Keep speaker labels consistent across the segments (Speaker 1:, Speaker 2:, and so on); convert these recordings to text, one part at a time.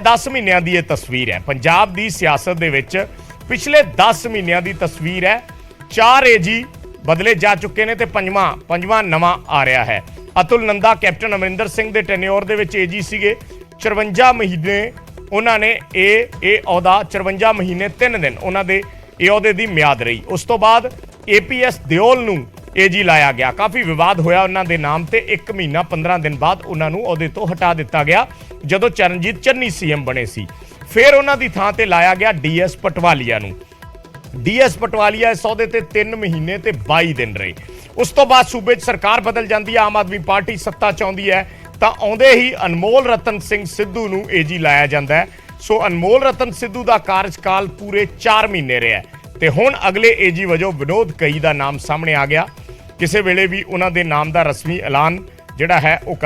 Speaker 1: 10 ਮਹੀਨਿਆਂ ਦੀ ਇਹ ਤਸਵੀਰ ਹੈ। ਪੰਜਾਬ ਦੀ ਸਿਆਸਤ ਦੇ ਵਿੱਚ ਪਿਛਲੇ 10 ਮਹੀਨਿਆਂ ਦੀ ਤਸਵੀਰ ਹੈ। 4 ਏਜੀ ਬਦਲੇ ਜਾ ਚੁੱਕੇ ਨੇ ਤੇ ਪੰਜਵਾਂ ਨਵਾਂ ਆ ਰਿਹਾ ਹੈ। ਅਤੁਲ ਨੰਦਾ ਕੈਪਟਨ ਅਮਰਿੰਦਰ ਸਿੰਘ ਦੇ ਟੈਨਿਓਰ ਦੇ ਵਿੱਚ ਏਜੀ ਸੀਗੇ। 54 ਮਹੀਨੇ ਉਹਨਾਂ ਨੇ ਇਹ ਅਹੁਦਾ 54 ਮਹੀਨੇ 3 ਦਿਨ ਉਹਨਾਂ ਦੇ ਇਹ ਅਹੁਦੇ ਦੀ ਮਿਆਦ ਰਹੀ। ਉਸ ਤੋਂ ਬਾਅਦ APS ਦਿਓਲ ਨੂੰ ਏਜੀ ਲਾਇਆ ਗਿਆ। ਕਾਫੀ ਵਿਵਾਦ ਹੋਇਆ ਉਹਨਾਂ ਦੇ ਨਾਮ ਤੇ। 1 ਮਹੀਨਾ 15 ਦਿਨ ਬਾਅਦ ਉਹਨਾਂ ਨੂੰ ਅਹੁਦੇ ਤੋਂ ਹਟਾ ਦਿੱਤਾ ਗਿਆ ਜਦੋਂ ਚਰਨਜੀਤ ਚੰਨੀ CM ਬਣੇ ਸੀ। ਫਿਰ ਉਹਨਾਂ ਦੀ ਥਾਂ ਤੇ ਲਾਇਆ ਗਿਆ DS ਪਟਵਾਲੀਆ ਨੂੰ। DS ਪਟਵਾਲੀਆ ਇਸ ਅਹੁਦੇ ਤੇ 3 ਮਹੀਨੇ ਤੇ 22 ਦਿਨ ਰਹੇ। ਉਸ ਤੋਂ ਬਾਅਦ ਸੂਬੇ 'ਚ ਸਰਕਾਰ ਬਦਲ ਜਾਂਦੀ ਹੈ। ਆਮ ਆਦਮੀ ਪਾਰਟੀ ਸੱਤਾ 'ਚ ਆਉਂਦੀ ਹੈ ਤਾਂ ਆਉਂਦੇ ਹੀ ਅਨਮੋਲ ਰਤਨ ਸਿੰਘ ਸਿੱਧੂ ਨੂੰ ਏਜੀ ਲਾਇਆ ਜਾਂਦਾ ਹੈ। ਸੋ ਅਨਮੋਲ ਰਤਨ ਸਿੱਧੂ ਦਾ ਕਾਰਜਕਾਲ ਪੂਰੇ 4 ਮਹੀਨੇ ਰਿਹਾ ਤੇ ਹੁਣ ਅਗਲੇ ਏਜੀ ਵਜੋਂ ਵਿਨੋਦ ਕਈ ਦਾ ਨਾਮ ਸਾਹਮਣੇ ਆ ਗਿਆ। ਕਿਸੇ ਵੇਲੇ ਵੀ ਉਹਨਾਂ ਦੇ ਨਾਮ ਦਾ ਰਸਮੀ ਐਲਾਨ ਜਿਹੜਾ ਹੈ ਉਹ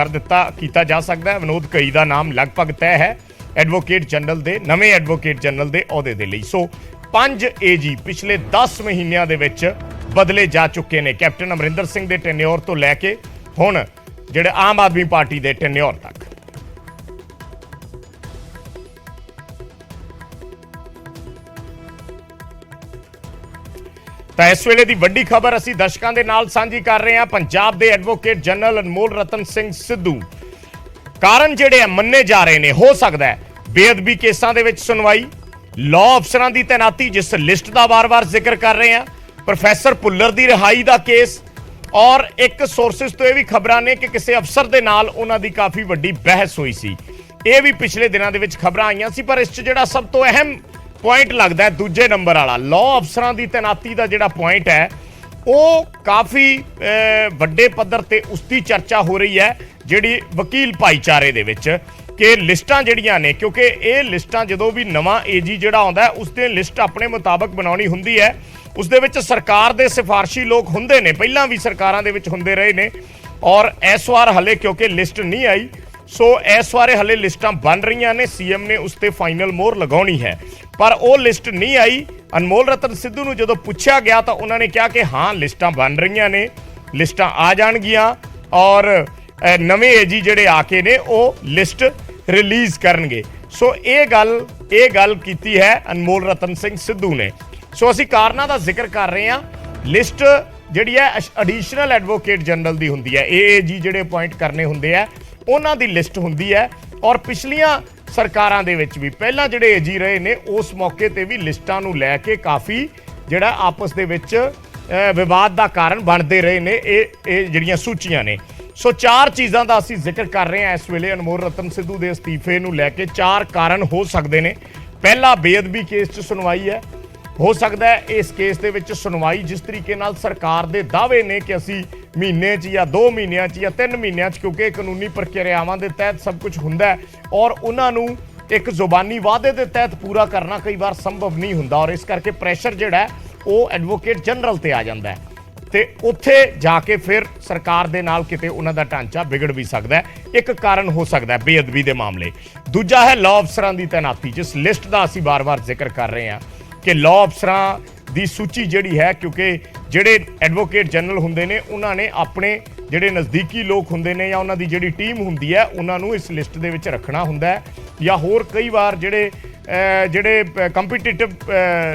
Speaker 1: ਕੀਤਾ ਜਾ ਸਕਦਾ ਹੈ। ਵਿਨੋਦ ਕਈ ਦਾ ਨਾਮ ਲਗਭਗ ਤੈਅ ਹੈ ਐਡਵੋਕੇਟ ਜਨਰਲ ਦੇ ਨਵੇਂ ਐਡਵੋਕੇਟ ਜਨਰਲ ਦੇ ਅਹੁਦੇ ਦੇ ਲਈ। ਸੋ 5 ਏਜੀ ਪਿਛਲੇ 10 ਮਹੀਨਿਆਂ ਦੇ ਵਿੱਚ ਬਦਲੇ ਜਾ ਚੁੱਕੇ ਨੇ, ਕੈਪਟਨ ਅਮਰਿੰਦਰ ਸਿੰਘ ਦੇ ਟੈਨਿਓਰ ਤੋਂ ਲੈ ਕੇ ਹੁਣ ਜਿਹੜੇ ਆਮ ਆਦਮੀ ਪਾਰਟੀ ਦੇ ਟੈਨਿਓਰ ਤੱਕ। ਤਾਂ ਇਸ ਵੇਲੇ ਦੀ ਵੱਡੀ ਖਬਰ ਅਸੀਂ ਦਰਸ਼ਕਾਂ ਦੇ ਨਾਲ ਸਾਂਝੀ ਕਰ ਰਹੇ ਹਾਂ। ਪੰਜਾਬ ਦੇ ਐਡਵੋਕੇਟ ਜਨਰਲ ਅਨਮੋਲ ਰਤਨ ਸਿੰਘ ਸਿੱਧੂ ਕਾਰਨ ਜਿਹੜੇ ਆ ਮੰਨੇ ਜਾ ਰਹੇ ਨੇ। ਹੋ ਸਕਦਾ ਹੈ ਬੇਅਦਬੀ ਕੇਸਾਂ ਦੇ ਵਿੱਚ ਸੁਣਵਾਈ, ਲਾਅ ਅਫਸਰਾਂ ਦੀ ਤੈਨਾਤੀ ਜਿਸ ਲਿਸਟ ਦਾ ਵਾਰ-ਵਾਰ ਜ਼ਿਕਰ ਕਰ ਰਹੇ ਹਾਂ, ਪ੍ਰੋਫੈਸਰ ਭੁੱਲਰ ਦੀ ਰਿਹਾਈ ਦਾ ਕੇਸ, ਔਰ ਇੱਕ ਸੋਰਸਿਸ ਤੋਂ ਇਹ ਵੀ ਖਬਰਾਂ ਨੇ ਕਿ ਕਿਸੇ ਅਫਸਰ ਦੇ ਨਾਲ ਉਹਨਾਂ ਦੀ ਕਾਫੀ ਵੱਡੀ ਬਹਿਸ ਹੋਈ ਸੀ। ਇਹ ਵੀ ਪਿਛਲੇ ਦਿਨਾਂ ਦੇ ਵਿੱਚ ਖਬਰਾਂ ਆਈਆਂ ਸੀ। ਪਰ ਇਸ 'ਚ ਜਿਹੜਾ ਸਭ ਤੋਂ ਅਹਿਮ ਪੁਆਇੰਟ ਲੱਗਦਾ ਹੈ ਦੂਜੇ ਨੰਬਰ ਵਾਲਾ, ਲਾਅ ਅਫਸਰਾਂ ਦੀ ਤੈਨਾਤੀ ਦਾ ਜਿਹੜਾ ਪੁਆਇੰਟ ਹੈ ਉਹ ਕਾਫੀ ਵੱਡੇ ਪੱਧਰ ਤੇ ਉਸ ਦੀ ਚਰਚਾ ਹੋ ਰਹੀ ਹੈ ਜਿਹੜੀ ਵਕੀਲ ਭਾਈਚਾਰੇ ਦੇ ਵਿੱਚ ਕਿ ਲਿਸਟਾਂ ਜਿਹੜੀਆਂ ਨੇ, ਕਿਉਂਕਿ ਇਹ ਲਿਸਟਾਂ ਜਦੋਂ ਵੀ ਨਵਾਂ ਏਜੀ ਜਿਹੜਾ ਆਉਂਦਾ ਉਸ ਦੀ ਲਿਸਟ ਆਪਣੇ ਮੁਤਾਬਕ ਬਣਾਉਣੀ ਹੁੰਦੀ ਹੈ। ਉਸ ਦੇ ਵਿੱਚ ਸਰਕਾਰ ਦੇ ਸਿਫਾਰਸ਼ੀ ਲੋਕ ਹੁੰਦੇ ਨੇ, ਪਹਿਲਾਂ ਵੀ ਸਰਕਾਰਾਂ ਦੇ ਵਿੱਚ ਹੁੰਦੇ ਰਹੇ ਨੇ। ਔਰ ਇਸ ਵਾਰ ਹਲੇ ਕਿਉਂਕਿ ਲਿਸਟ ਨਹੀਂ ਆਈ, ਸੋ ਇਸ ਵਾਰੇ ਹਲੇ ਲਿਸਟਾਂ ਬਣ ਰਹੀਆਂ ਨੇ। CM ਨੇ ਉਸ ਤੇ ਫਾਈਨਲ ਮੋਹਰ ਲਗਾਉਣੀ ਹੈ ਪਰ ਉਹ ਲਿਸਟ ਨਹੀਂ ਆਈ। ਅਨਮੋਲ ਰਤਨ ਸਿੱਧੂ ਨੂੰ ਜਦੋਂ ਪੁੱਛਿਆ ਗਿਆ ਤਾਂ ਉਹਨਾਂ ਨੇ ਕਿਹਾ ਕਿ ਹਾਂ ਲਿਸਟਾਂ ਬਣ ਰਹੀਆਂ ਨੇ, ਲਿਸਟਾਂ ਆ ਜਾਣਗੀਆਂ ਔਰ ਨਵੇਂ ਏਜੀ ਜਿਹੜੇ ਆ ਕੇ ਨੇ ਉਹ ਲਿਸਟ ਰਿਲੀਜ਼ ਕਰਨਗੇ। ਸੋ ਇਹ ਗੱਲ ਕੀਤੀ ਹੈ ਅਨਮੋਲ ਰਤਨ ਸਿੰਘ ਸਿੱਧੂ ਨੇ। ਸੋ ਅਸੀਂ ਕਾਰਨਾਂ ਦਾ ਜ਼ਿਕਰ ਕਰ ਰਹੇ ਹਾਂ। ਲਿਸਟ ਜਿਹੜੀ ਹੈ ਐਡੀਸ਼ਨਲ ਐਡਵੋਕੇਟ ਜਨਰਲ ਦੀ ਹੁੰਦੀ ਹੈ। AAG ਜਿਹੜੇ ਅਪਾਇੰਟ ਕਰਨੇ ਹੁੰਦੇ ਆ ਉਹਨਾਂ ਦੀ ਲਿਸਟ ਹੁੰਦੀ ਹੈ। ਔਰ ਪਿਛਲੀਆਂ ਸਰਕਾਰਾਂ ਦੇ ਵਿੱਚ ਵੀ ਪਹਿਲਾਂ ਜਿਹੜੇ ਏਜੀ ਰਹੇ ਨੇ ਉਸ ਮੌਕੇ ਤੇ ਵੀ ਲਿਸਟਾਂ ਨੂੰ ਲੈ ਕੇ ਕਾਫੀ ਜਿਹੜਾ ਆਪਸ ਦੇ ਵਿੱਚ ਵਿਵਾਦ ਦਾ ਕਾਰਨ ਬਣਦੇ ਰਹੇ ਨੇ ਇਹ ਜਿਹੜੀਆਂ ਸੂਚੀਆਂ ਨੇ। ਸੋ 4 ਚੀਜ਼ਾਂ ਦਾ ਅਸੀਂ ਜ਼ਿਕਰ ਕਰ ਰਹੇ ਹਾਂ ਇਸ ਵੇਲੇ ਅਨਮੋਲ ਰਤਨ ਸਿੱਧੂ ਦੇ ਅਸਤੀਫੇ ਨੂੰ ਲੈ ਕੇ। 4 ਕਾਰਨ ਹੋ ਸਕਦੇ ਨੇ। ਪਹਿਲਾ ਬੇਅਦਬੀ ਕੇਸ 'ਚ ਸੁਣਵਾਈ ਹੈ। ਹੋ ਸਕਦਾ ਹੈ ਇਸ ਕੇਸ ਦੇ ਵਿੱਚ ਸੁਣਵਾਈ ਜਿਸ ਤਰੀਕੇ ਨਾਲ ਸਰਕਾਰ ਦੇ ਦਾਅਵੇ ਨੇ ਕਿ ਅਸੀਂ ਮਹੀਨੇ 'ਚ ਜਾਂ 2 ਮਹੀਨਿਆਂ 'ਚ ਜਾਂ 3 ਮਹੀਨਿਆਂ 'ਚ, ਕਿਉਂਕਿ ਕਾਨੂੰਨੀ ਪ੍ਰਕਿਰਿਆਵਾਂ ਦੇ ਤਹਿਤ ਸਭ ਕੁਝ ਹੁੰਦਾ ਹੈ ਔਰ ਉਹਨਾਂ ਨੂੰ ਇੱਕ ਜ਼ੁਬਾਨੀ ਵਾਅਦੇ ਦੇ ਤਹਿਤ ਪੂਰਾ ਕਰਨਾ ਕਈ ਵਾਰ ਸੰਭਵ ਨਹੀਂ ਹੁੰਦਾ ਔਰ ਇਸ ਕਰਕੇ ਪ੍ਰੈਸ਼ਰ ਜਿਹੜਾ ਉਹ ਐਡਵੋਕੇਟ ਜਨਰਲ ਤੇ ਆ ਜਾਂਦਾ ਹੈ ਤੇ ਉੱਥੇ ਜਾ ਕੇ ਫਿਰ ਸਰਕਾਰ ਦੇ ਨਾਲ ਕਿਤੇ ਉਹਨਾਂ ਦਾ ਢਾਂਚਾ ਵਿਗੜ ਵੀ ਸਕਦਾ ਹੈ। ਇੱਕ ਕਾਰਨ ਹੋ ਸਕਦਾ ਹੈ ਬੇਅਦਬੀ ਦੇ ਮਾਮਲੇ। ਦੂਜਾ ਹੈ ਲਾਅ ਅਫਸਰਾਂ ਦੀ ਤੈਨਾਤੀ, ਜਿਸ ਲਿਸਟ ਦਾ ਅਸੀਂ ਵਾਰ-ਵਾਰ ਜ਼ਿਕਰ ਕਰ ਰਹੇ ਹਾਂ ਕਿ ਲਾਅ ਅਫਸਰਾਂ ਦੀ ਸੂਚੀ ਜਿਹੜੀ ਹੈ, ਕਿਉਂਕਿ ਜਿਹੜੇ ਐਡਵੋਕੇਟ ਜਨਰਲ ਹੁੰਦੇ ਨੇ ਉਹਨਾਂ ਨੇ ਆਪਣੇ ਜਿਹੜੇ ਨਜ਼ਦੀਕੀ ਲੋਕ ਹੁੰਦੇ ਨੇ ਜਾਂ ਉਹਨਾਂ ਦੀ ਜਿਹੜੀ ਟੀਮ ਹੁੰਦੀ ਹੈ ਉਹਨਾਂ ਨੂੰ ਇਸ ਲਿਸਟ ਦੇ ਵਿੱਚ ਰੱਖਣਾ ਹੁੰਦਾ ਹੈ ਜਾਂ ਹੋਰ ਕਈ ਵਾਰ ਜਿਹੜੇ ਕੰਪੀਟੀਟਿਵ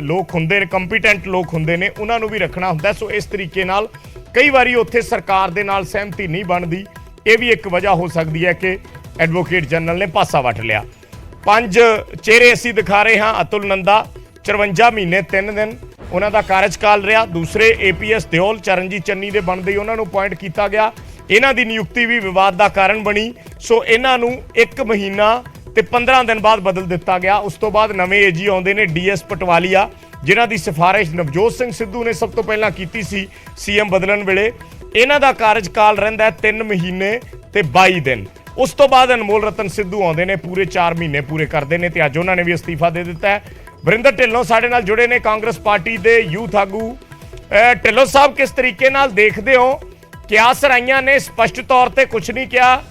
Speaker 1: ਲੋਕ ਹੁੰਦੇ ਨੇ, ਕੰਪੀਟੈਂਟ ਲੋਕ ਹੁੰਦੇ ਨੇ ਉਹਨਾਂ ਨੂੰ ਵੀ ਰੱਖਣਾ ਹੁੰਦਾ। ਸੋ ਇਸ ਤਰੀਕੇ ਨਾਲ ਕਈ ਵਾਰੀ ਉੱਥੇ ਸਰਕਾਰ ਦੇ ਨਾਲ ਸਹਿਮਤੀ ਨਹੀਂ ਬਣਦੀ। ਇਹ ਵੀ ਇੱਕ ਵਜ੍ਹਾ ਹੋ ਸਕਦੀ ਹੈ ਕਿ ਐਡਵੋਕੇਟ ਜਨਰਲ ਨੇ ਪਾਸਾ ਵੱਟ ਲਿਆ। 5 ਚਿਹਰੇ ਅਸੀਂ ਦਿਖਾ ਰਹੇ ਹਾਂ। ਅਤੁਲ ਨੰਦਾ 54 ਮਹੀਨੇ 3 ਦਿਨ ਉਹਨਾਂ ਦਾ ਕਾਰਜਕਾਲ ਰਿਹਾ। ਦੂਸਰੇ APS ਦਿਓਲ ਚਰਨਜੀਤ ਚੰਨੀ ਦੇ ਬਣਦੇ ਹੀ ਉਹਨਾਂ ਨੂੰ ਅਪਾਇੰਟ ਕੀਤਾ ਗਿਆ। ਇਹਨਾਂ ਦੀ ਨਿਯੁਕਤੀ ਵੀ ਵਿਵਾਦ ਦਾ ਕਾਰਨ ਬਣੀ। ਸੋ ਇਹਨਾਂ ਨੂੰ 1 ਮਹੀਨਾ ਤੇ 15 ਦਿਨ ਬਾਅਦ ਬਦਲ ਦਿੱਤਾ ਗਿਆ। ਉਸ ਤੋਂ ਬਾਅਦ ਨਵੇਂ ਏਜੀ ਆਉਂਦੇ ਨੇ DS ਪਟਵਾਲੀਆ, ਜਿਨ੍ਹਾਂ ਦੀ ਸਿਫਾਰਿਸ਼ ਨਵਜੋਤ ਸਿੰਘ ਸਿੱਧੂ ਨੇ ਸਭ ਤੋਂ ਪਹਿਲਾਂ ਕੀਤੀ ਸੀ CM ਬਦਲਣ ਵੇਲੇ। ਇਹਨਾਂ ਦਾ ਕਾਰਜਕਾਲ ਰਹਿੰਦਾ 3 ਮਹੀਨੇ ਤੇ 22 ਦਿਨ। ਉਸ ਤੋਂ ਬਾਅਦ ਅਨਮੋਲ ਰਤਨ ਸਿੱਧੂ ਆਉਂਦੇ ਨੇ, ਪੂਰੇ 4 ਮਹੀਨੇ ਪੂਰੇ ਕਰਦੇ ਨੇ ਤੇ ਅੱਜ ਉਹਨਾਂ ਨੇ ਵੀ ਅਸਤੀਫਾ ਦੇ ਦਿੱਤਾ ਹੈ। ਵਰਿੰਦਰ ਢਿੱਲੋਂ ਸਾਡੇ ਨਾਲ ਜੁੜੇ ਨੇ, ਕਾਂਗਰਸ ਪਾਰਟੀ ਦੇ ਯੂਥ ਆਗੂ। ਢਿੱਲੋਂ ਸਾਹਿਬ, ਕਿਸ ਤਰੀਕੇ ਨਾਲ ਦੇਖਦੇ ਹੋ? ਕਿਆਸ ਰਾਈਆਂ ਨੇ ਸਪਸ਼ਟ ਤੌਰ ਤੇ ਕੁਝ ਨਹੀਂ ਕਿਹਾ।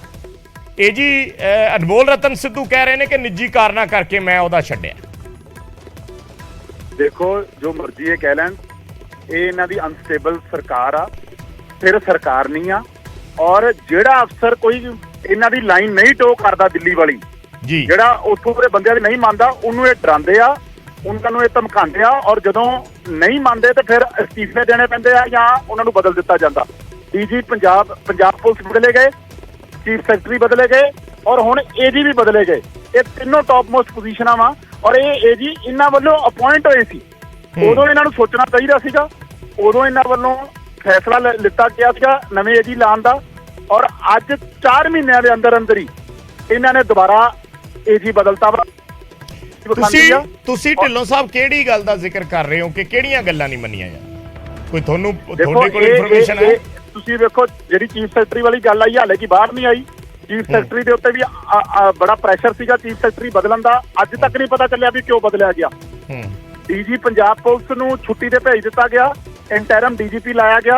Speaker 1: ਇਹ ਜੀ ਅਨਮੋਲ ਰਤਨ ਸਿੱਧੂ ਕਹਿ ਰਹੇ ਨੇ ਕਿ ਨਿੱਜੀ ਕਾਰਨਾਂ ਕਰਕੇ ਮੈਂ ਉਹਦਾ ਛੱਡਿਆ।
Speaker 2: ਦੇਖੋ, ਜੋ ਮਰਜ਼ੀ ਇਹ ਕਹਿ ਲੈਣ, ਇਹ ਇਹਨਾਂ ਦੀ ਅਨਸਟੇਬਲ ਸਰਕਾਰ ਆ, ਫਿਰ ਸਰਕਾਰ ਨਹੀਂ ਆ। ਔਰ ਜਿਹੜਾ ਅਫਸਰ ਕੋਈ ਇਹਨਾਂ ਦੀ ਲਾਈਨ ਨਹੀਂ ਟੋ ਕਰਦਾ ਦਿੱਲੀ ਵਾਲੀ,
Speaker 1: ਜੀ
Speaker 2: ਜਿਹੜਾ ਉੱਥੋਂ ਦੇ ਬੰਦਿਆਂ ਦੀ ਨਹੀਂ ਮੰਨਦਾ ਉਹਨੂੰ ਇਹ ਡਰਾਉਂਦੇ ਆ, ਉਹਨਾਂ ਨੂੰ ਇਹ ਧਮਕਾਉਂਦੇ ਆ, ਔਰ ਜਦੋਂ ਨਹੀਂ ਮੰਨਦੇ ਤੇ ਫਿਰ ਅਸਤੀਫੇ ਦੇਣੇ ਪੈਂਦੇ ਆ ਜਾਂ ਉਹਨਾਂ ਨੂੰ ਬਦਲ ਦਿੱਤਾ ਜਾਂਦਾ। ਡੀਜੀ ਪੰਜਾਬ ਪੁਲਿਸ ਬਦਲੇ ਗਏ, ਚੀਫ ਸੈਕਟਰੀ ਬਦਲੇ ਗਏ, ਔਰ ਹੁਣ ਏਜੀ ਵੀ ਬਦਲੇ ਗਏ। ਇਹ ਤਿੰਨੋਂ ਟੌਪ ਮੋਸਟ ਪੋਜੀਸ਼ਨਾਂ ਵਾ, ਔਰ ਇਹ ਏਜੀ ਇਹਨਾਂ ਵੱਲੋਂ ਅਪਾਇੰਟ ਹੋਏ ਸੀ। ਉਦੋਂ ਇਹਨਾਂ ਨੂੰ ਸੋਚਣਾ ਚਾਹੀਦਾ ਸੀਗਾ, ਉਦੋਂ ਇਹਨਾਂ ਵੱਲੋਂ ਫੈਸਲਾ ਲਿੱਤਾ ਗਿਆ ਸੀਗਾ ਨਵੇਂ ਏਜੀ ਲਾਉਣ ਦਾ, ਔਰ ਅੱਜ 4 ਮਹੀਨਿਆਂ ਦੇ ਅੰਦਰ ਅੰਦਰ ਹੀ ਇਹਨਾਂ ਨੇ ਦੁਬਾਰਾ ਏਜੀ ਬਦਲਤਾ ਵਾ।
Speaker 1: ਤੁਸੀਂ ਢਿੱਲੋਂ ਸਾਹਿਬ ਕਿਹੜੀ ਗੱਲ ਦਾ ਜ਼ਿਕਰ ਕਰ ਰਹੇ ਹੋ ਕਿ ਕਿਹੜੀਆਂ ਗੱਲਾਂ ਨਹੀਂ ਮੰਨੀਆਂ ਜਾਂ ਕੋਈ ਤੁਹਾਡੇ ਕੋਲ ਇਨਫੋਰਮੇਸ਼ਨ ਹੈ?
Speaker 2: ਤੁਸੀਂ ਵੇਖੋ ਜਿਹੜੀ ਚੀਫ ਸੈਕਟਰੀ ਵਾਲੀ ਗੱਲ ਆਈ ਹਾਲੇ ਕੀ ਬਾਹਰ ਨਹੀਂ ਆਈ। ਚੀਫ ਸੈਕਟਰੀ ਦੇ ਉੱਤੇ ਵੀ ਬੜਾ ਪ੍ਰੈਸ਼ਰ ਸੀਗਾ ਚੀਫ ਸੈਕਟਰੀ ਬਦਲਣ ਦਾ, ਅੱਜ ਤੱਕ ਨਹੀਂ ਪਤਾ ਚੱਲਿਆ ਵੀ ਕਿਉਂ ਬਦਲਿਆ ਗਿਆ। ਡੀਜੀ ਪੰਜਾਬ ਪੁਲਿਸ ਨੂੰ ਛੁੱਟੀ ਤੇ ਭੇਜ ਦਿੱਤਾ ਗਿਆ, ਇੰਟਰਮ ਡੀਜੀਪੀ ਲਾਇਆ ਗਿਆ,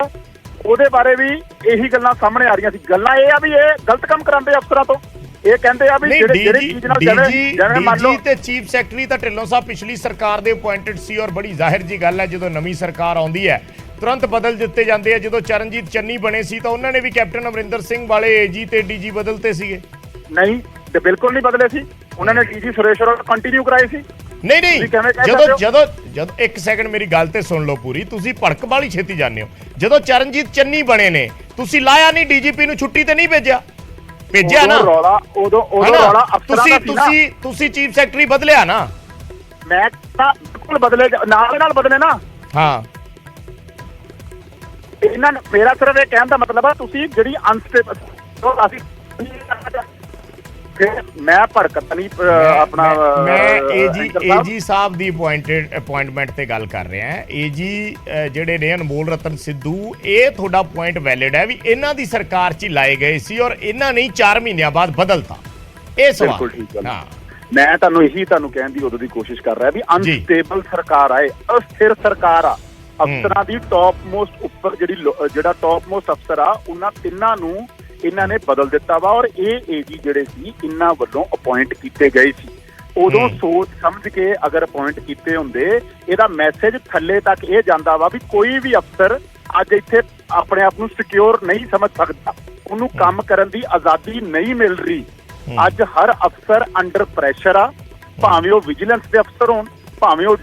Speaker 2: ਉਹਦੇ ਬਾਰੇ ਵੀ ਇਹੀ ਗੱਲਾਂ ਸਾਹਮਣੇ ਆ ਰਹੀਆਂ ਸੀ। ਗੱਲਾਂ ਇਹ ਆ ਵੀ ਇਹ ਗਲਤ ਕੰਮ ਕਰਾਉਂਦੇ ਅਫਸਰਾਂ ਤੋਂ, ਇਹ ਕਹਿੰਦੇ ਆ ਵੀ ਜਿਹੜੇ ਚੀਜ਼ ਨਾਲ ਜਿਵੇਂ ਮੰਨ ਲਓ
Speaker 1: ਤੇ ਚੀਫ ਸੈਕਟਰੀ ਤਾਂ ਢਿੱਲੋਂ ਸਾਹਿਬ ਪਿਛਲੀ ਸਰਕਾਰ ਦੇ ਅਪਾਇੰਟਡ ਸੀ, ਔਰ ਬੜੀ ਜ਼ਾਹਿਰ ਜੀ ਗੱਲ ਹੈ ਜਦੋਂ ਨਵੀਂ ਸਰਕਾਰ ਆਉਂਦੀ ਹੈ ਤੁਰੰਤ ਬਦਲ ਦਿੱਤੇ ਜਾਂਦੇ ਆ। ਜਦੋਂ ਚਰਨਜੀਤ ਚੰਨੀ ਬਣੇ ਸੀ ਤਾਂ ਉਹਨਾਂ ਨੇ ਵੀ ਕੈਪਟਨ ਅਮਰਿੰਦਰ ਸਿੰਘ ਵਾਲੇ ਏਜੀ ਤੇ ਡੀਜੀ ਬਦਲਤੇ ਸੀਗੇ। ਨਹੀਂ
Speaker 2: ਤੇ ਬਿਲਕੁਲ ਨਹੀਂ ਬਦਲੇ ਸੀ, ਉਹਨਾਂ ਨੇ ਡੀਜੀ ਸੁਰੇਸ਼ ਅਰੋੜਾ ਕੰਟੀਨਿਊ ਕਰਾਏ ਸੀ।
Speaker 1: ਨਹੀਂ ਜਦੋਂ ਇੱਕ ਸੈਕਿੰਡ ਮੇਰੀ ਗੱਲ ਤੇ ਸੁਣ ਲਓ ਪੂਰੀ, ਤੁਸੀਂ ਭੜਕ ਵਾਲੀ ਛੇਤੀ ਜਾਂਦੇ ਹੋ। ਜਦੋਂ ਚਰਨਜੀਤ ਚੰਨੀ ਬਣੇ ਨੇ ਤੁਸੀਂ ਲਾਇਆ ਨਹੀਂ, ਡੀਜੀਪੀ ਨੂੰ ਛੁੱਟੀ ਤੇ ਨਹੀਂ ਭੇਜਿਆ ਨਾ?
Speaker 2: ਉਦੋਂ ਰੌਲਾ ਅਫਸਰਾਂ ਦਾ ਸੀ ਨਾ।
Speaker 1: ਤੁਸੀਂ ਚੀਫ ਸੈਕਟਰੀ ਬਦਲਿਆ ਨਾ?
Speaker 2: ਮੈਂ ਤਾਂ ਬਿਲਕੁਲ ਬਦਲੇ, ਨਾਲ ਬਦਲੇ ਨਾ।
Speaker 1: ਹਾਂ,
Speaker 2: ਇਹਨਾਂ ਮੇਰਾ ਸਿਰਫ ਇਹ ਕਹਿਣ ਦਾ ਮਤਲਬ ਆ ਤੁਸੀਂ ਜਿਹੜੀ ਅਨਸਟੇਬਲ ਅਸੀਂ ਮੈਂ ਭੜਕਤ ਨਹੀਂ ਆਪਣਾ
Speaker 1: ਮੈਂ ਏਜੀ ਸਾਹਿਬ ਦੀ ਅਪਾਇੰਟਮੈਂਟ ਤੇ ਗੱਲ ਕਰ ਰਿਹਾ ਹਾਂ। ਏਜੀ ਜਿਹੜੇ ਨੇ ਅਨਮੋਲ ਰਤਨ ਸਿੱਧੂ, ਇਹ ਤੁਹਾਡਾ ਪੁਆਇੰਟ ਵੈਲਿਡ ਹੈ ਵੀ ਇਹਨਾਂ ਦੀ ਸਰਕਾਰ 'ਚ ਹੀ ਲਾਏ ਗਏ ਸੀ ਔਰ ਇਹਨਾਂ ਨੇ 4 ਮਹੀਨਿਆਂ ਬਾਅਦ ਬਦਲਤਾ। ਇਹ ਸਵਾਲ
Speaker 2: ਹਾਂ, ਮੈਂ ਤੁਹਾਨੂੰ ਕਹਿਣ ਦੀ ਉਦੋਂ ਦੀ ਕੋਸ਼ਿਸ਼ ਕਰ ਰਿਹਾ ਵੀ ਅਨਸਟੇਬਲ ਸਰਕਾਰ ਆਏ, ਅਸਥਿਰ ਸਰਕਾਰ ਆ। ਅਫਸਰਾਂ ਦੀ ਟੌਪ ਮੋਸਟ ਉੱਪਰ ਜਿਹੜਾ ਟੌਪ ਮੋਸਟ ਅਫਸਰ ਆ ਉਹਨਾਂ ਤਿੰਨਾਂ ਨੂੰ ਇਹਨਾਂ ਨੇ ਬਦਲ ਦਿੱਤਾ ਵਾ, ਔਰ ਇਹ ਏਜੀ ਜਿਹੜੇ ਸੀ ਇਹਨਾਂ ਵੱਲੋਂ ਅਪਾਇੰਟ ਕੀਤੇ ਗਏ ਸੀ। ਉਦੋਂ ਸੋਚ ਸਮਝ ਕੇ ਅਗਰ ਅਪਾਇੰਟ ਕੀਤੇ ਹੁੰਦੇ, ਇਹਦਾ ਮੈਸੇਜ ਥੱਲੇ ਤੱਕ ਇਹ ਜਾਂਦਾ ਵਾ ਵੀ ਕੋਈ ਵੀ ਅਫਸਰ ਅੱਜ ਇੱਥੇ ਆਪਣੇ ਆਪ ਨੂੰ ਸਿਕਿਉਰ ਨਹੀਂ ਸਮਝ ਸਕਦਾ, ਉਹਨੂੰ ਕੰਮ ਕਰਨ ਦੀ ਆਜ਼ਾਦੀ ਨਹੀਂ ਮਿਲ ਰਹੀ। ਅੱਜ ਹਰ ਅਫਸਰ ਅੰਡਰ ਪ੍ਰੈਸ਼ਰ ਆ, ਭਾਵੇਂ ਉਹ ਵਿਜੀਲੈਂਸ ਦੇ ਅਫਸਰ ਹੋਣ, ਭਾਵੇਂ ਉਹ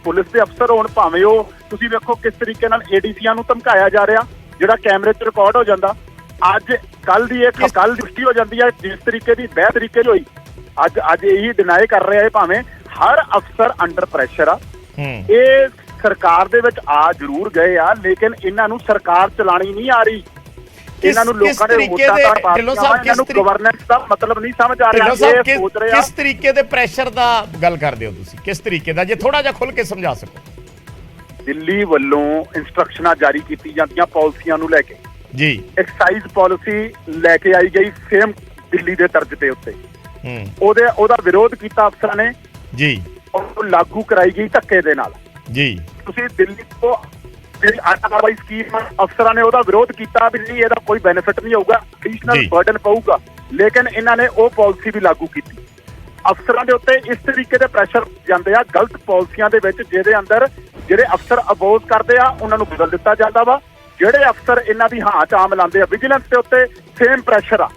Speaker 2: ਪੁਲਿਸ ਦੇ ਅਫਸਰ ਹੋਣ, ਭਾਵੇਂ ਉਹ ਤੁਸੀਂ ਵੇਖੋ ਕਿਸ ਤਰੀਕੇ ਨਾਲ ਏਡੀਸੀਆਂ ਨੂੰ ਧਮਕਾਇਆ ਜਾ ਰਿਹਾ, ਜਿਹੜਾ ਕੈਮਰੇ 'ਚ ਰਿਕਾਰਡ ਹੋ ਜਾਂਦਾ। ਅੱਜ ਕੱਲ ਦੀ ਦ੍ਰਿਸ਼ਟੀ ਹੋ ਜਾਂਦੀ ਹੈ, ਜਿਸ ਤਰੀਕੇ ਦੀ ਬਹਿ ਤਰੀਕੇ ਹੋਈ ਅੱਜ ਇਹੀ ਡਿਨਾਈ ਕਰ ਰਿਹਾ ਹੈ, ਭਾਵੇਂ ਹਰ ਅਫਸਰ ਅੰਡਰ ਪ੍ਰੈਸ਼ਰ ਆ। ਇਹ ਸਰਕਾਰ ਦੇ ਵਿੱਚ ਆ ਜ਼ਰੂਰ ਗਏ ਆ, ਲੇਕਿਨ ਇਹਨਾਂ ਨੂੰ ਸਰਕਾਰ ਚਲਾਣੀ ਨਹੀਂ ਆ ਰਹੀ। ਇਹਨਾਂ ਨੂੰ ਲੋਕਾਂ ਦੇ ਵੋਟਾਂ ਦਾ ਇਹਨਾਂ ਨੂੰ ਗਵਰਨੈਂਸ ਦਾ ਮਤਲਬ ਨਹੀਂ ਸਮਝ ਆ ਰਿਹਾ। ਇਹ ਸੋਚ ਰਹੇ ਆ
Speaker 1: ਕਿਸ ਤਰੀਕੇ ਦੇ ਪ੍ਰੈਸ਼ਰ ਦਾ ਗੱਲ ਕਰਦੇ ਹੋ ਤੁਸੀਂ, ਕਿਸ ਤਰੀਕੇ ਦਾ, ਜੇ ਥੋੜਾ ਜਿਹਾ ਖੁੱਲ ਕੇ ਸਮਝਾ ਸਕੋ।
Speaker 2: ਦਿੱਲੀ ਵੱਲੋਂ ਇੰਸਟਰਕਸ਼ਨਾਂ ਜਾਰੀ ਕੀਤੀ ਜਾਂਦੀਆਂ ਪਾਲਿਸੀਆਂ ਨੂੰ ਲੈ ਕੇ
Speaker 1: ਜੀ,
Speaker 2: ਐਕਸਾਈਜ਼ ਪਾਲਿਸੀ ਲੈ ਕੇ ਆਈ ਗਈ ਸੇਮ ਦਿੱਲੀ ਦੇ ਤਰਜ਼ ਦੇ ਉੱਤੇ, ਉਹਦਾ ਵਿਰੋਧ ਕੀਤਾ ਅਫਸਰਾਂ ਨੇ
Speaker 1: ਜੀ,
Speaker 2: ਉਹ ਲਾਗੂ ਕਰਾਈ ਗਈ ਧੱਕੇ ਦੇ ਨਾਲ
Speaker 1: ਜੀ।
Speaker 2: ਤੁਸੀਂ ਦਿੱਲੀ ਤੋਂ ਜਿਹੜੀ ਆਟਾਵਾਈ ਸਕੀਮ ਅਫਸਰਾਂ ਨੇ ਉਹਦਾ ਵਿਰੋਧ ਕੀਤਾ ਵੀ ਨਹੀਂ, ਇਹਦਾ ਕੋਈ ਬੈਨੀਫਿਟ ਨਹੀਂ ਹੋਊਗਾ, ਐਡੀਸ਼ਨਲ ਬਰਡਨ ਪਊਗਾ, ਲੇਕਿਨ ਇਹਨਾਂ ਨੇ ਉਹ ਪਾਲਿਸੀ ਵੀ ਲਾਗੂ ਕੀਤੀ। ਅਫਸਰਾਂ ਦੇ ਉੱਤੇ ਇਸ ਤਰੀਕੇ ਦੇ ਪ੍ਰੈਸ਼ਰ ਜਾਂਦੇ ਆ ਗਲਤ ਪਾਲਿਸੀਆਂ ਦੇ ਵਿੱਚ, ਜਿਹਦੇ ਅੰਦਰ ਜਿਹੜੇ ਅਫਸਰ ਅਬੋਜ਼ ਕਰਦੇ ਆ ਉਹਨਾਂ ਨੂੰ ਬਦਲ ਦਿੱਤਾ ਜਾਂਦਾ ਵਾ। ਜਿਹੜੇ ਅਫਸਰ ਇਹਨਾਂ ਦੀ ਹਾਂ ਚ ਆਮ ਲਾਉਂਦੇ ਆ, ਵਿਜੀਲੈਂਸ ਦੇ ਉੱਤੇ ਸੇਮ ਪ੍ਰੈਸ਼ਰ ਆ।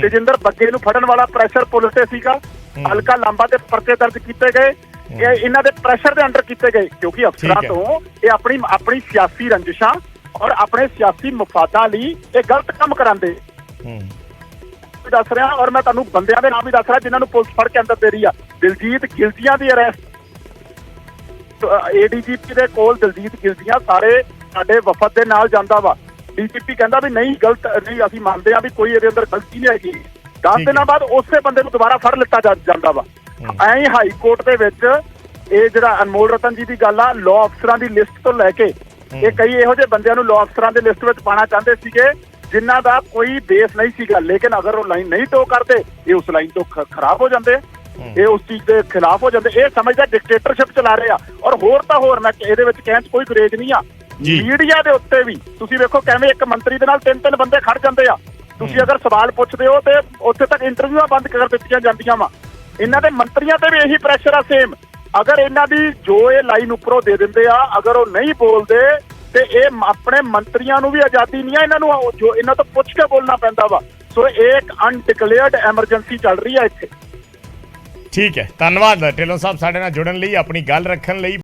Speaker 2: ਤੇਜਿੰਦਰ ਬੱਗੇ ਨੂੰ ਫੜਨ ਵਾਲਾ ਪ੍ਰੈਸ਼ਰ ਪੁਲਿਸ ਤੇ ਸੀਗਾ, ਹਲਕਾ ਲਾਂਬਾ ਤੇ ਪਰਚੇ ਦਰਜ ਕੀਤੇ ਗਏ, ਇਹ ਇਹਨਾਂ ਦੇ ਪ੍ਰੈਸ਼ਰ ਦੇ ਅੰਡਰ ਕੀਤੇ ਗਏ, ਕਿਉਂਕਿ ਅਫਸਰਾਂ ਤੋਂ ਇਹ ਆਪਣੀ ਸਿਆਸੀ ਰੰਜਿਸ਼ਾਂ ਔਰ ਆਪਣੇ ਸਿਆਸੀ ਮਫਾਦਾਂ ਲਈ ਇਹ ਗਲਤ ਕੰਮ ਕਰਾਉਂਦੇ। ਦੱਸ ਰਿਹਾ, ਔਰ ਮੈਂ ਤੁਹਾਨੂੰ ਬੰਦਿਆਂ ਦੇ ਨਾਮ ਵੀ ਦੱਸ ਰਿਹਾ ਜਿਨ੍ਹਾਂ ਨੂੰ ਪੁਲਿਸ ਫੜ ਕੇ ਅੰਦਰ ਦੇ ਰਹੀ ਆ। ਦਿਲਜੀਤ ਗਿਲਜੀਆਂ ਦੀ ਅਰੈਸਟ, ਏਡੀਜੀਪੀ ਦੇ ਕੋਲ ਦਿਲਜੀਤ ਗਿਲਜੀਆਂ ਸਾਰੇ ਸਾਡੇ ਵਫਦ ਦੇ ਨਾਲ ਜਾਂਦਾ ਵਾ। ਡੀਜੀਪੀ ਕਹਿੰਦਾ ਵੀ ਨਹੀਂ ਗਲਤ ਨਹੀਂ, ਅਸੀਂ ਮੰਨਦੇ ਆ ਵੀ ਕੋਈ ਇਹਦੇ ਅੰਦਰ ਗਲਤੀ ਨਹੀਂ ਹੈਗੀ। 10 ਦਿਨਾਂ ਬਾਅਦ ਉਸੇ ਬੰਦੇ ਨੂੰ ਦੁਬਾਰਾ ਫੜ ਲਿੱਤਾ ਜਾਂਦਾ ਵਾ। ਐਂ ਹੀ ਹਾਈ ਕੋਰਟ ਦੇ ਵਿੱਚ ਇਹ ਜਿਹੜਾ ਅਨਮੋਲ ਰਤਨ ਜੀ ਦੀ ਗੱਲ ਆ, ਲਾਅ ਅਫਸਰਾਂ ਦੀ ਲਿਸਟ ਤੋਂ ਲੈ ਕੇ ਇਹ ਕਈ ਇਹੋ ਜਿਹੇ ਬੰਦਿਆਂ ਨੂੰ ਲਾਅ ਅਫਸਰਾਂ ਦੇ ਲਿਸਟ ਵਿੱਚ ਪਾਉਣਾ ਚਾਹੁੰਦੇ ਸੀਗੇ ਜਿਨ੍ਹਾਂ ਦਾ ਕੋਈ ਬੇਸ ਨਹੀਂ ਸੀਗਾ, ਲੇਕਿਨ ਅਗਰ ਉਹ ਲਾਈਨ ਨਹੀਂ ਟੋ ਕਰਦੇ ਇਹ ਉਸ ਲਾਈਨ ਤੋਂ ਖਰਾਬ ਹੋ ਜਾਂਦੇ, ਇਹ ਉਸ ਚੀਜ਼ ਦੇ ਖਿਲਾਫ ਹੋ ਜਾਂਦੇ। ਇਹ ਸਮਝਦਾ ਡਿਕਟੇਟਰਸ਼ਿਪ ਚਲਾ ਰਹੇ ਆ। ਔਰ ਹੋਰ ਤਾਂ ਹੋਰ, ਮੈਂ ਇਹਦੇ ਵਿੱਚ ਕਹਿਣ 'ਚ ਕੋਈ ਗੁਰੇਜ਼ ਨਹੀਂ ਆ। ਮੀਡੀਆ ਦੇ ਉੱਤੇ ਵੀ ਤੁਸੀਂ ਵੇਖੋ ਕਿਵੇਂ ਇੱਕ ਮੰਤਰੀ ਦੇ ਨਾਲ 3-3 ਬੰਦੇ ਖੜ ਜਾਂਦੇ ਆ। ਤੁਸੀਂ ਅਗਰ ਸਵਾਲ ਪੁੱਛਦੇ ਹੋ ਤੇ ਉੱਥੇ ਤੱਕ ਇੰਟਰਵਿਊਆਂ ਬੰਦ ਕਰ ਦਿੱਤੀਆਂ ਜਾਂਦੀਆਂ ਵਾ। ਇਹਨਾਂ ਦੇ ਮੰਤਰੀਆਂ ਤੇ ਵੀ ਇਹੀ ਪ੍ਰੈਸ਼ਰ ਆ ਸੇਮ। ਅਗਰ ਇਹਨਾਂ ਦੀ ਜੋ ਇਹ ਲਾਈਨ ਉੱਪਰੋਂ ਦੇ ਦਿੰਦੇ ਆ, ਅਗਰ ਉਹ ਨਹੀਂ ਬੋਲਦੇ ਤੇ ਇਹ ਆਪਣੇ ਮੰਤਰੀਆਂ ਨੂੰ ਵੀ ਆਜ਼ਾਦੀ ਨਹੀਂ ਆ, ਇਹਨਾਂ ਨੂੰ ਜੋ ਇਹਨਾਂ ਤੋਂ ਪੁੱਛ ਕੇ ਬੋਲਣਾ ਪੈਂਦਾ ਵਾ। ਸੋ ਇਹ ਇੱਕ ਅਨਡਿਕਲੇਅਰਡ ਐਮਰਜੈਂਸੀ ਚੱਲ ਰਹੀ ਆ ਇੱਥੇ।
Speaker 1: ਠੀਕ ਹੈ, ਧੰਨਵਾਦ ਢਿੱਲੋਂ ਸਾਹਿਬ ਸਾਡੇ ਨਾਲ ਜੁੜਨ ਲਈ, ਆਪਣੀ ਗੱਲ ਰੱਖਣ ਲਈ।